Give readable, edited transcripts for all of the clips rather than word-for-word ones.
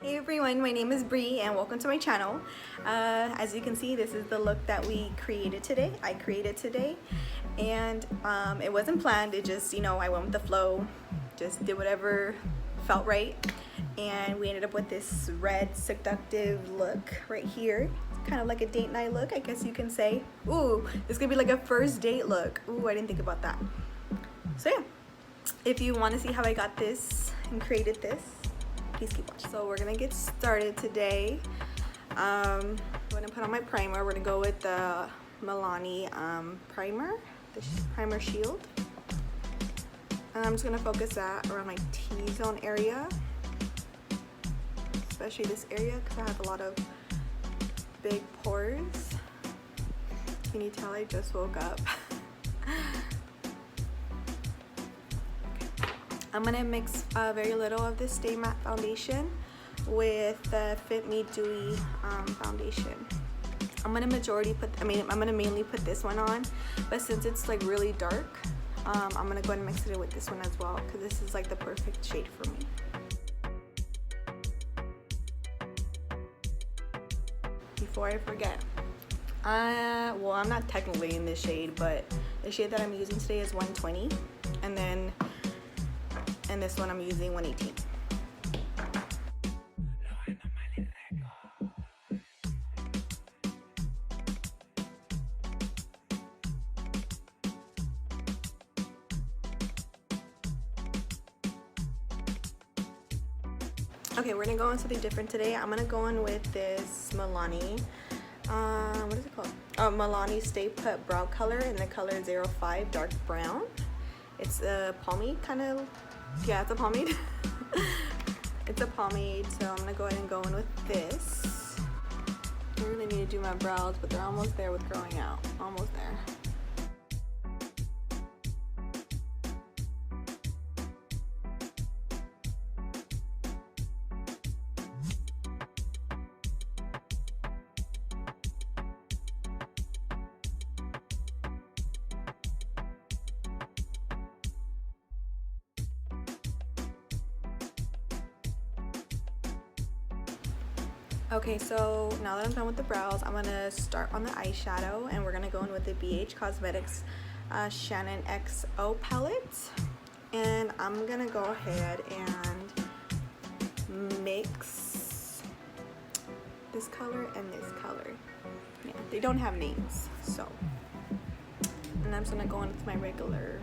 Hey everyone, my name is Bree and welcome to my channel. As you can see, this is the look that we created today. I created today, and it wasn't planned. It just, I went with the flow, just did whatever felt right, and we ended up with this red seductive look right here. It's kind of like a date night look, I guess you can say. Ooh, this could be like a first date look. Ooh, I didn't think about that. So yeah, if you want to see how I got this and created this, please keep watching. So we're gonna get started today. I'm gonna put on my primer. We're gonna go with the Milani primer, the primer shield. And I'm just gonna focus that around my T-zone area, especially this area because I have a lot of big pores. Can you tell I just woke up? I'm gonna mix very little of this Stay Matte foundation with the Fit Me Dewy foundation. I'm gonna mainly put this one on, but since it's like really dark, I'm gonna go ahead and mix it with this one as well because this is like the perfect shade for me. Before I forget, well, I'm not technically in this shade, but the shade that I'm using today is 120, and this one I'm using 118. Okay, we're gonna go on something different today. I'm gonna go in with this Milani, what is it called? Oh, Milani Stay Put Brow Color in the color 05 Dark Brown. It's a pomade kind of, yeah, it's a pomade. It's a pomade, so I'm gonna go ahead and go in with this. I really need to do my brows, but they're almost there with growing out. Almost there. Okay, so now that I'm done with the brows, I'm gonna start on the eyeshadow, and we're gonna go in with the BH Cosmetics Shannon XO palette, and I'm gonna go ahead and mix this color and this color. Yeah, they don't have names, so. And I'm just gonna go in with my regular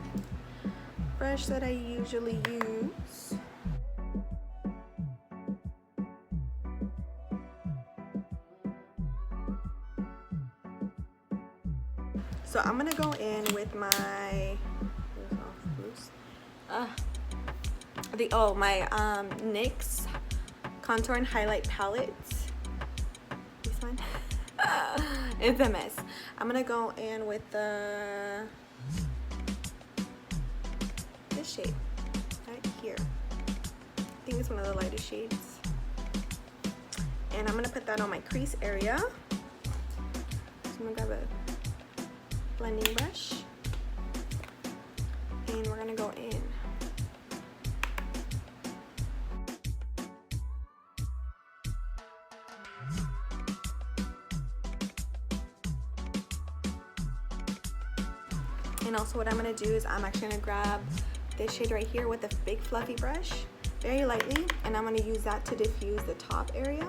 brush that I usually use. So I'm gonna go in with my NYX contour and highlight palette. This one. It's a mess. I'm gonna go in with this shade right here. I think it's one of the lightest shades. And I'm gonna put that on my crease area. So I'm gonna grab a blending brush, and we're gonna go in. And also what I'm gonna do is I'm actually gonna grab this shade right here with a big fluffy brush, very lightly, and I'm gonna use that to diffuse the top area.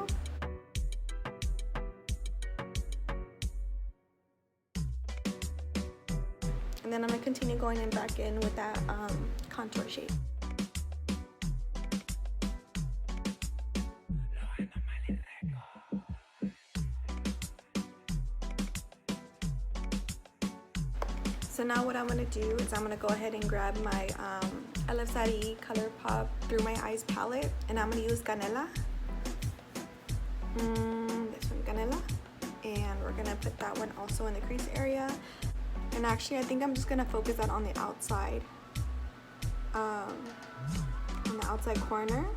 And then I'm gonna continue going in back in with that contour shade. So now what I'm gonna do is I'm gonna go ahead and grab my LF Sari Color Pop Through My Eyes palette, and I'm gonna use Canela. This one, Canela. And we're gonna put that one also in the crease area. And actually, I think I'm just gonna focus that on the outside, on the outside corner.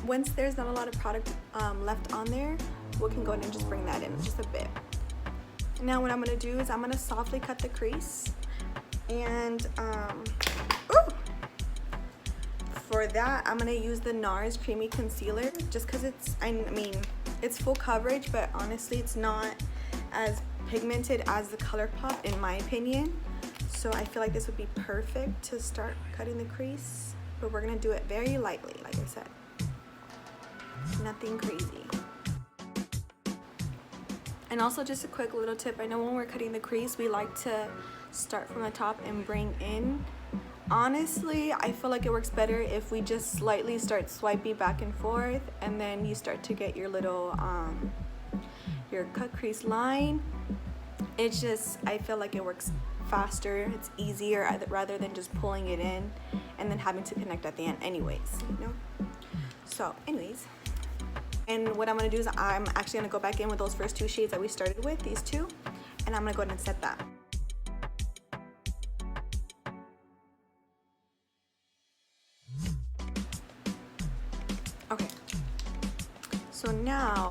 Once there's not a lot of product left on there, we can go ahead and just bring that in just a bit. Now what I'm going to do is I'm going to softly cut the crease, and for that I'm going to use the NARS Creamy Concealer, just because it's, I mean, it's full coverage, but honestly it's not as pigmented as the ColourPop in my opinion. So I feel like this would be perfect to start cutting the crease, but we're going to do it very lightly, like I said. Nothing crazy. And also just a quick little tip, I know when we're cutting the crease we like to start from the top and bring in. Honestly, I feel like it works better if we just slightly start swiping back and forth, and then you start to get your little your cut crease line. It's just, I feel like it works faster, it's easier rather than just pulling it in and then having to connect at the end anyways, you know. So anyways, and what I'm going to do is I'm actually going to go back in with those first two shades that we started with, these two, and I'm going to go ahead and set that. Okay, so now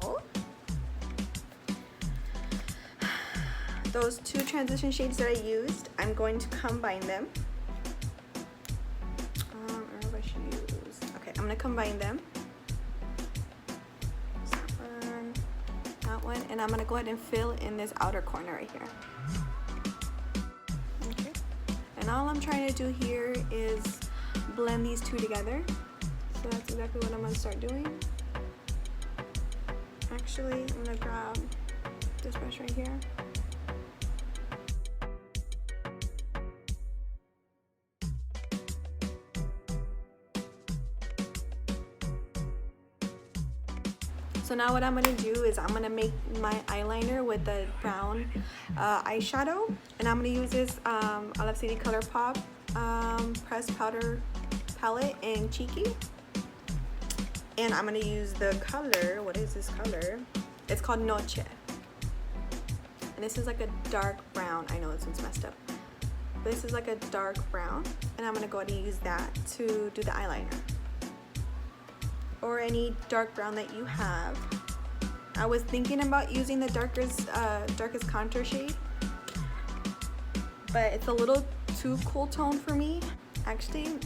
those two transition shades that I used, I'm going to combine them. I don't know if I should use, okay, I'm going to combine them. One, and I'm going to go ahead and fill in this outer corner right here. Okay, and all I'm trying to do here is blend these two together, so that's exactly what I'm going to start doing. Actually, I'm going to grab this brush right here. So now what I'm going to do is I'm going to make my eyeliner with the brown eyeshadow, and I'm going to use this Olive City ColourPop pressed powder palette in Cheeky, and I'm going to use the color, what is this color? It's called Noche, and this is like a dark brown. I know this one's messed up, but this is like a dark brown, and I'm going to go ahead and use that to do the eyeliner, or any dark brown that you have. I was thinking about using the darkest contour shade, but it's a little too cool tone for me. Actually,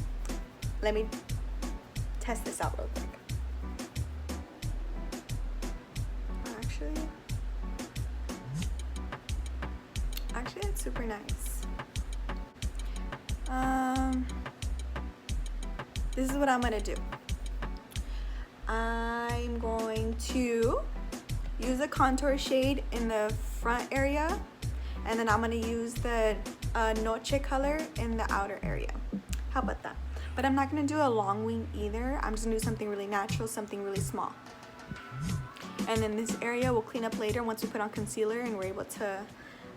let me test this out real quick. Actually it's super nice. This is what I'm gonna do. I'm going to use a contour shade in the front area, and then I'm going to use the Noche color in the outer area. How about that? But I'm not going to do a long wing either. I'm just going to do something really natural, something really small. And then this area we'll clean up later once we put on concealer and we're able to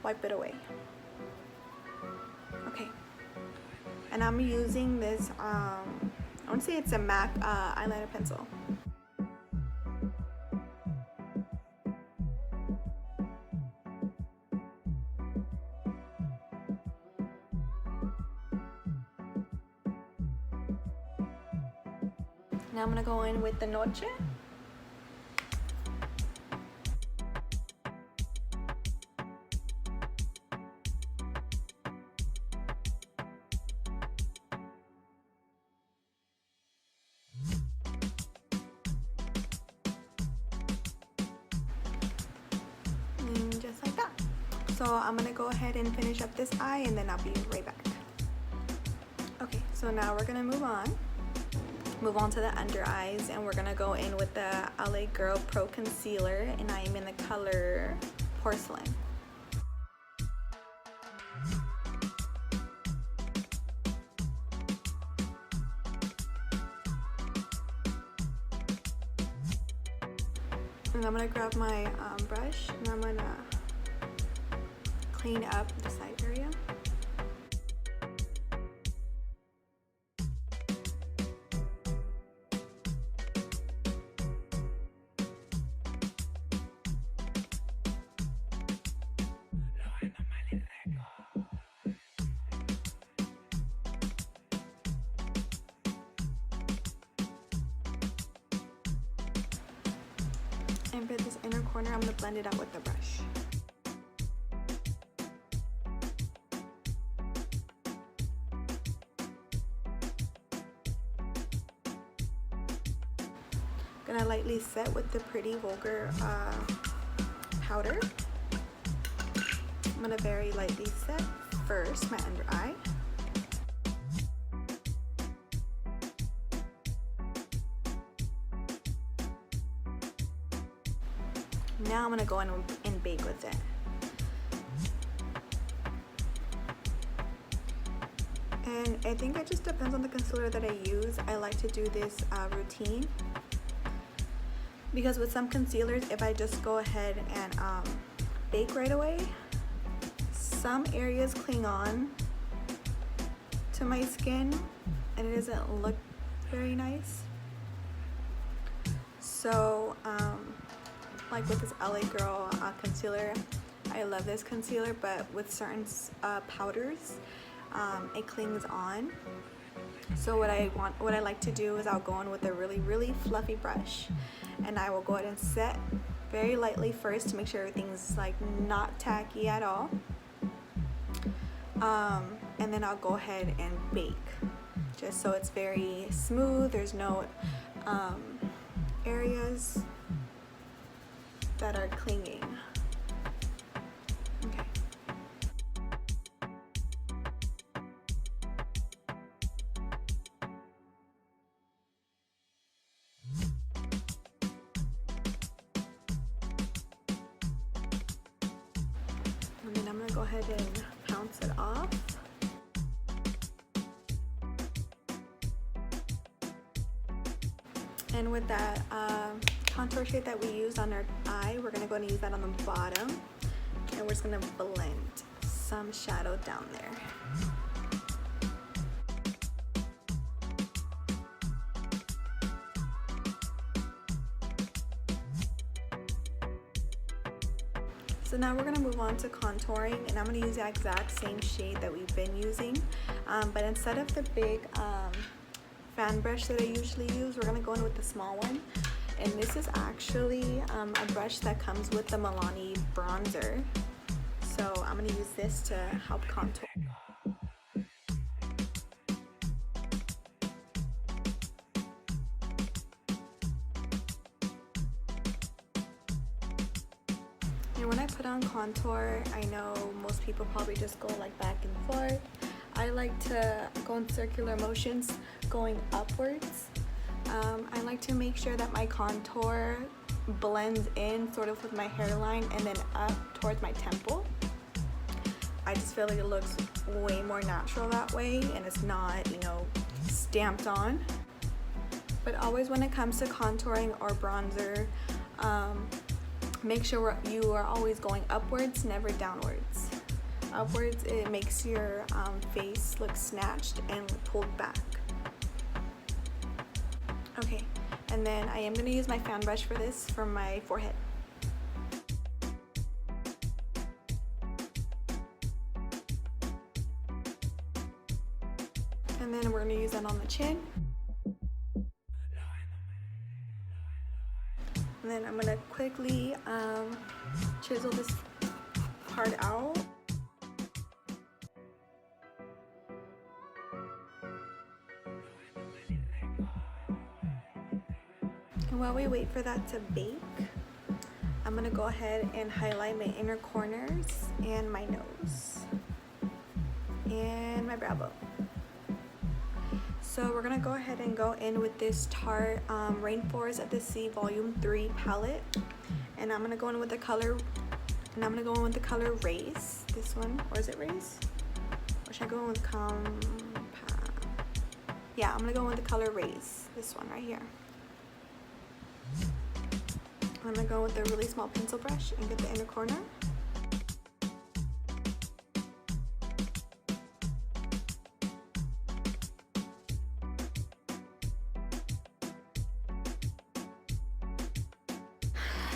wipe it away. Okay. And I'm using this, I want to say it's a MAC eyeliner pencil. Now I'm going to go in with the Noche. And just like that. So I'm going to go ahead and finish up this eye and then I'll be right back. Okay, so now we're going to move on to the under eyes, and we're gonna go in with the LA Girl Pro Concealer, and I am in the color Porcelain. And I'm gonna grab my brush, and I'm gonna clean up the side area. And for this inner corner, I'm going to blend it out with the brush. Gonna lightly set with the Pretty Vulgar powder. I'm gonna very lightly set first my under eye. Now I'm gonna go in and bake with it. And I think it just depends on the concealer that I use. I like to do this routine, because with some concealers, if I just go ahead and bake right away, some areas cling on to my skin and it doesn't look very nice. So like with this LA Girl concealer, I love this concealer, but with certain powders, it clings on. So what I like to do is I'll go in with a really fluffy brush, and I will go ahead and set very lightly first to make sure everything's like not tacky at all. And then I'll go ahead and bake, just so it's very smooth. There's no areas that are clinging. Okay. And then I'm gonna go ahead and pounce it off. And with that contour shade that we used on our eye, we're gonna go and use that on the bottom, and we're just gonna blend some shadow down there. So now we're gonna move on to contouring, and I'm gonna use the exact same shade that we've been using, but instead of the big fan brush that I usually use, we're gonna go in with the small one. And this is actually a brush that comes with the Milani bronzer. So I'm gonna use this to help contour. And when I put on contour, I know most people probably just go like back and forth. I like to go in circular motions, going upwards. I like to make sure that my contour blends in sort of with my hairline and then up towards my temple. I just feel like it looks way more natural that way, and it's not, you know, stamped on. But always when it comes to contouring or bronzer, make sure you are always going upwards, never downwards. Upwards, it makes your face look snatched and pulled back. Okay, and then I am going to use my fan brush for this for my forehead. And then we're going to use that on the chin. And then I'm going to quickly chisel this part out. And while we wait for that to bake, I'm gonna go ahead and highlight my inner corners and my nose and my brow bone. So we're gonna go ahead and go in with this Tarte Rainforest of the Sea Volume 3 palette, and I'm gonna go in with the color, Raise. This one, or is it Raise? Or should I go in with Yeah, I'm gonna go in with the color Raise. This one right here. I'm gonna go with a really small pencil brush and get the inner corner.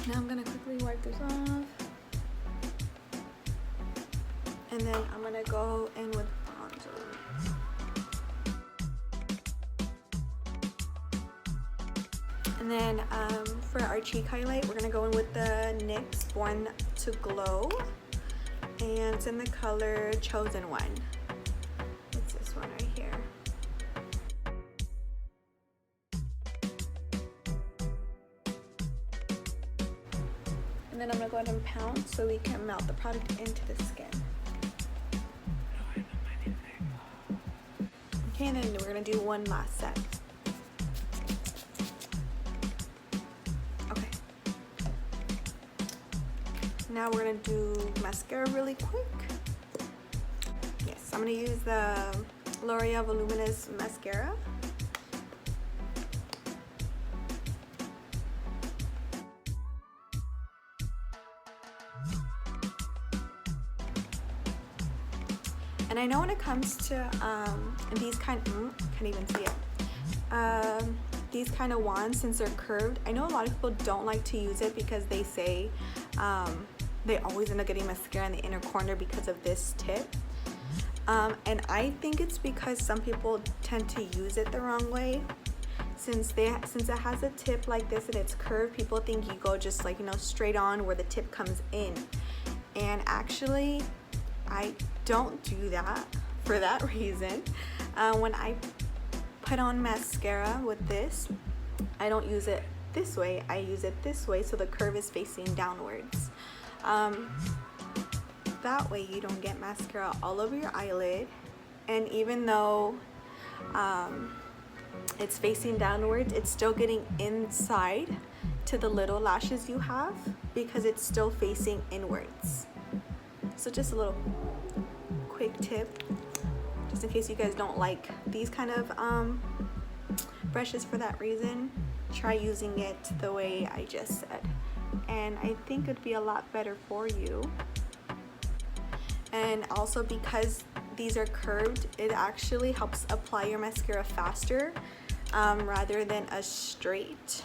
Now I'm gonna quickly wipe this off. And then I'm gonna go in with bronzer. And then for our cheek highlight, we're gonna go in with the NYX Born to Glow, and it's in the color Chosen One. It's this one right here. And then I'm gonna go ahead and pound so we can melt the product into the skin. Okay, and then we're gonna do one last set. Okay. Now we're gonna do mascara really quick. Yes, I'm gonna use the L'Oreal Voluminous Mascara. And I know when it comes to these can't even see it. These kind of wands, since they're curved, I know a lot of people don't like to use it because they say they always end up getting mascara in the inner corner because of this tip. And I think it's because some people tend to use it the wrong way. Since it has a tip like this and it's curved, people think you go just like, you know, straight on where the tip comes in. And actually, I don't do that for that reason. When I put on mascara with this, I don't use it this way, I use it this way so the curve is facing downwards. That way you don't get mascara all over your eyelid, and even though it's facing downwards, it's still getting inside to the little lashes you have because it's still facing inwards. So just a little quick tip, just in case you guys don't like these kind of brushes for that reason. Try using it the way I just said, and I think it'd be a lot better for you. And also, because these are curved, it actually helps apply your mascara faster rather than a straight,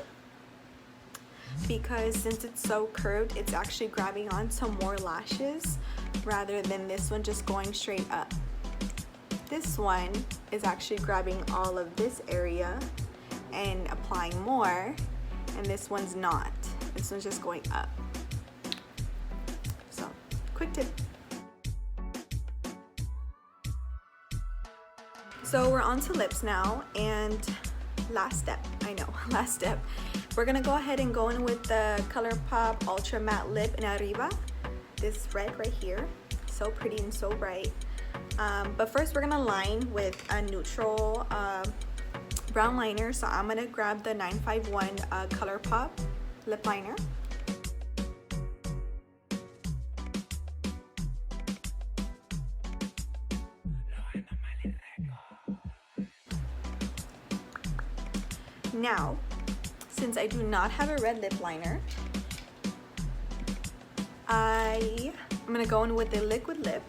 because since it's so curved, it's actually grabbing onto more lashes rather than this one just going straight up. This one is actually grabbing all of this area and applying more, and this one's not. This one's just going up. So, quick tip. So we're on to lips now, and last step, we're gonna go ahead and go in with the ColourPop Ultra Matte Lip in Arriba. This red right here, so pretty and so bright. But first we're gonna line with a neutral brown liner. So I'm gonna grab the 951 ColourPop lip liner. Now, since I do not have a red lip liner, I'm gonna go in with a liquid lip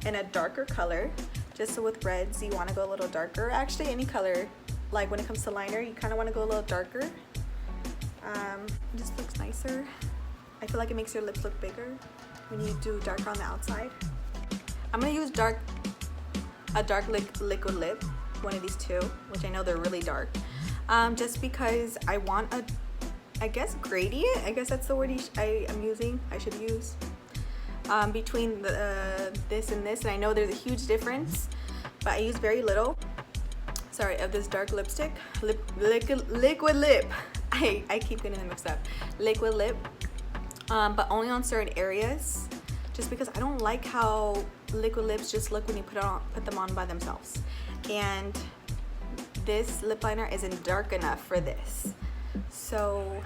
in a darker color. Just so with reds, you want to go a little darker. Actually, any color, like when it comes to liner, you kind of want to go a little darker. It just looks nicer. I feel like it makes your lips look bigger when you do darker on the outside. I'm gonna use a dark liquid lip, one of these two, which I know they're really dark. Just because I want a, I guess, gradient. I guess that's the word I should use. Between this and this, and I know there's a huge difference, but I use very little, sorry, of this dark lipstick, liquid lip. I keep getting them mixed up. Liquid lip, but only on certain areas, just because I don't like how liquid lips just look when you put them on by themselves. And this lip liner isn't dark enough for this, so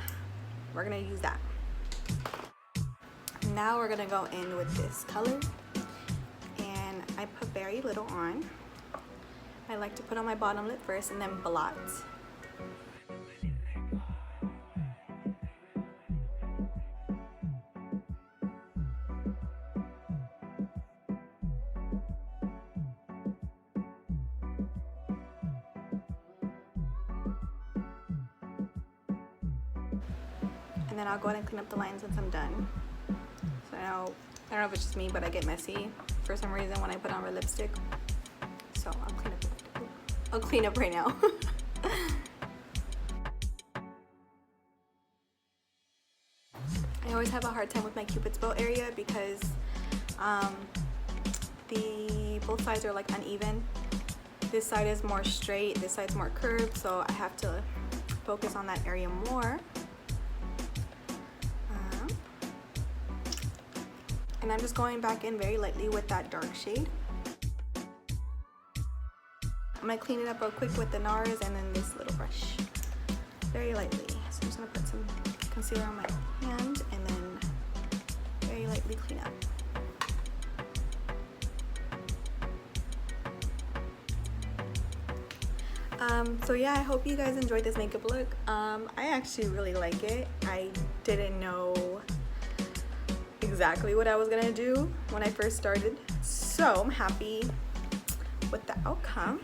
we're gonna use that. Now we're gonna go in with this color, and I put very little on. I like to put on my bottom lip first and then blot. And then I'll go ahead and clean up the lines once I'm done. So now, I don't know if it's just me, but I get messy for some reason when I put on red lipstick. So I'll clean up right now. always have a hard time with my Cupid's bow area because both sides are like uneven. This side is more straight, this side's more curved, so I have to focus on that area more. And I'm just going back in very lightly with that dark shade. I'm gonna clean it up real quick with the NARS and then this little brush, very lightly. So I'm just gonna put some concealer on my hand and then very lightly clean up. So yeah, I hope you guys enjoyed this makeup look. I actually really like it. I didn't know exactly what I was gonna do when I first started, so I'm happy with the outcome.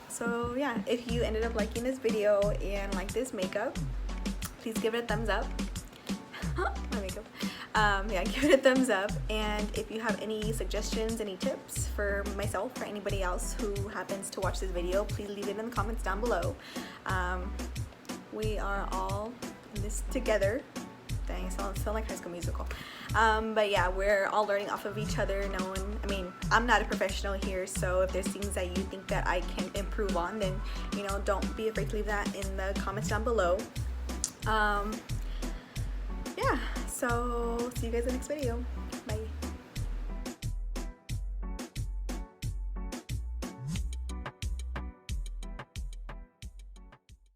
So yeah, if you ended up liking this video and like this makeup, please give it a thumbs up. My makeup. Yeah, give it a thumbs up. And if you have any suggestions, any tips for myself or anybody else who happens to watch this video, please leave it in the comments down below. We are all in this together. Dang, I sound like High School Musical. But yeah, we're all learning off of each other. I mean, I'm not a professional here, so if there's things that you think that I can improve on, then, you know, don't be afraid to leave that in the comments down below. Yeah, so see you guys in the next video.